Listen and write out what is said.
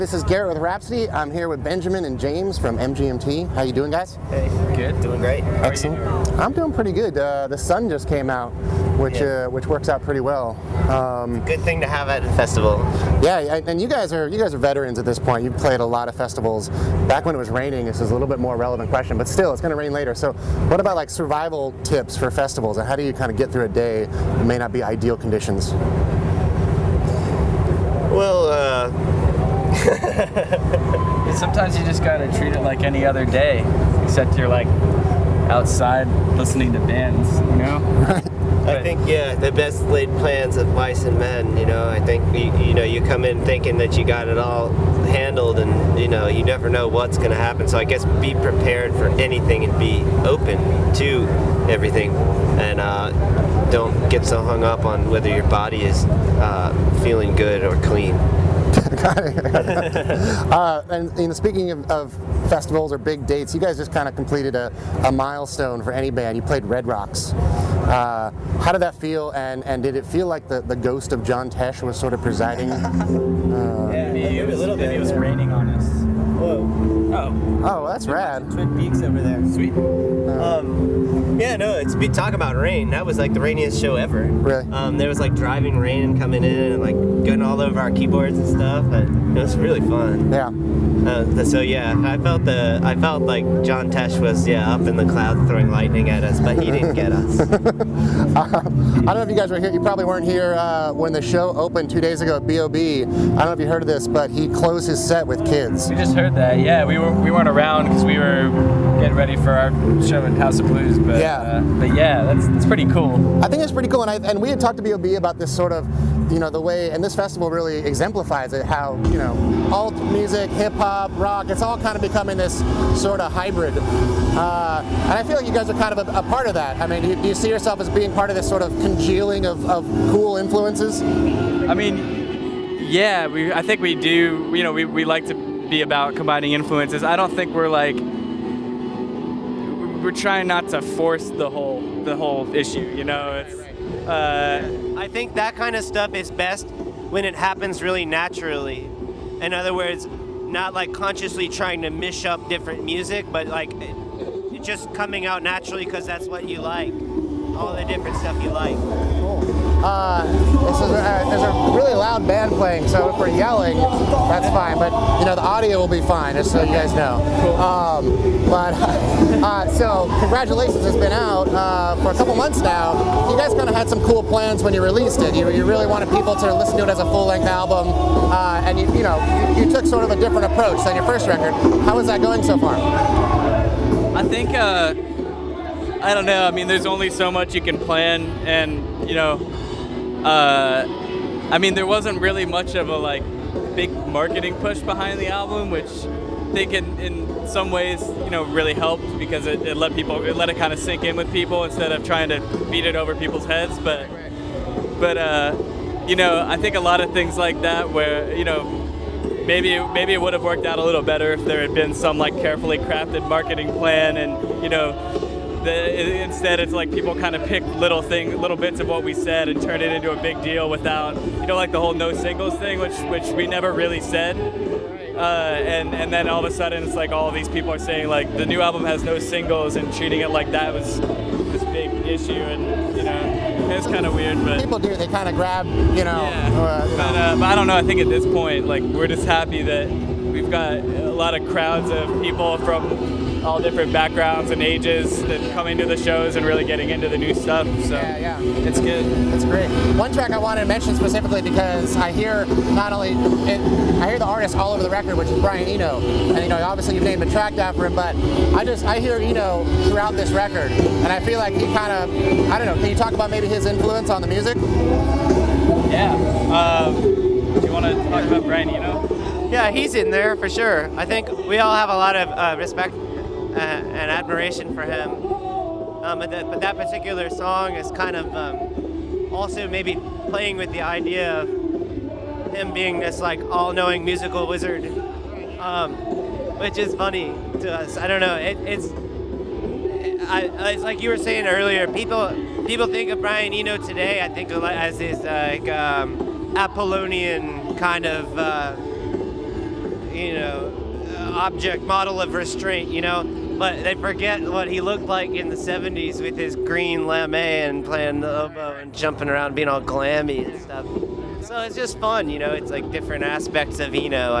this is Garrett with Rhapsody. I'm here with Benjamin and James from MGMT. How you doing, guys? Hey, good, doing great. Excellent. I'm doing pretty good. The sun just came out, which works out pretty well. Good thing to have at a festival. Yeah, and you guys are veterans at this point. You've played a lot of festivals. Back when it was raining, this is a little bit more relevant question, but still, it's going to rain later. So, what about like survival tips for festivals, and how do you kind of get through a day that may not be ideal conditions? Well, sometimes you just gotta treat it like any other day, except you're like outside listening to bands, you know? I think, the best laid plans of mice and men, I think, you come in thinking that you got it all handled, and, you never know what's going to happen. So I guess be prepared for anything and be open to everything, and don't get so hung up on whether your body is feeling good or clean. And speaking of festivals or big dates, you guys just kind of completed a milestone for any band. You played Red Rocks. How did that feel, and did it feel like the ghost of John Tesh was sort of presiding? Maybe it was raining on us. Whoa. Oh, that's rad. Twin Peaks over there. Sweet. Talk about rain. That was like the rainiest show ever. Really? There was like driving rain coming in and like going all over our keyboards and stuff. And it was really fun. Yeah. I felt like John Tesh was up in the clouds throwing lightning at us, but he didn't get us. I don't know if you guys were here. You probably weren't here when the show opened 2 days ago at B.O.B. I don't know if you heard of this, but he closed his set with kids. We just heard that. Yeah, we weren't around because we were getting ready for our show at House of Blues. But that's pretty cool. I think it's pretty cool, and we had talked to B.O.B. about this sort of, the way, and this festival really exemplifies it, how, alt music, hip-hop, rock, it's all kind of becoming this sort of hybrid. And I feel like you guys are kind of a part of that. I mean, do you see yourself as being part of this sort of congealing of cool influences? I mean, yeah, I think we do. We like to be about combining influences. I don't think we're trying not to force the whole issue. It's, I think that kind of stuff is best when it happens really naturally. In other words, not like consciously trying to mish up different music, but like it just coming out naturally because that's what you like. All the different stuff you like. Cool. There's a really loud band playing, so if we're yelling, that's fine. But the audio will be fine, just so you guys know. So congratulations, it's been out for a couple months now. You guys kind of had some cool plans when you released it. You really wanted people to listen to it as a full-length album, and you took sort of a different approach than your first record. How is that going so far? I think. I don't know. I mean, there's only so much you can plan, and I mean, there wasn't really much of a big marketing push behind the album, which I think in some ways really helped because it let it kind of sink in with people instead of trying to beat it over people's heads. But I think a lot of things like that where maybe it would have worked out a little better if there had been some carefully crafted marketing plan, and instead it's like people kind of pick little bits of what we said and turn it into a big deal without the whole no singles thing, which we never really said, and then all of a sudden it's like all of these people are saying the new album has no singles, and treating it like that was this big issue, and it's kind of weird, but people do, they kind of grab but I don't know, I think at this point we're just happy that we've got a lot of crowds of people from all different backgrounds and ages that coming to the shows and really getting into the new stuff. So it's good. It's great. One track I wanted to mention specifically because I hear the artist all over the record, which is Brian Eno, and obviously you've named a track after him, but I hear Eno throughout this record, and I feel like he kind of, I don't know, can you talk about maybe his influence on the music? Yeah. Do you want to talk about Brian Eno? Yeah, he's in there for sure. I think we all have a lot of respect and admiration for him. But that particular song is kind of also maybe playing with the idea of him being this all-knowing musical wizard, which is funny to us. I don't know. It's like you were saying earlier. People think of Brian Eno today, I think, as this Apollonian kind of object model of restraint, but they forget what he looked like in the 70s with his green lame and playing the oboe and jumping around, being all glammy and stuff. So it's just fun, it's like different aspects of Eno, I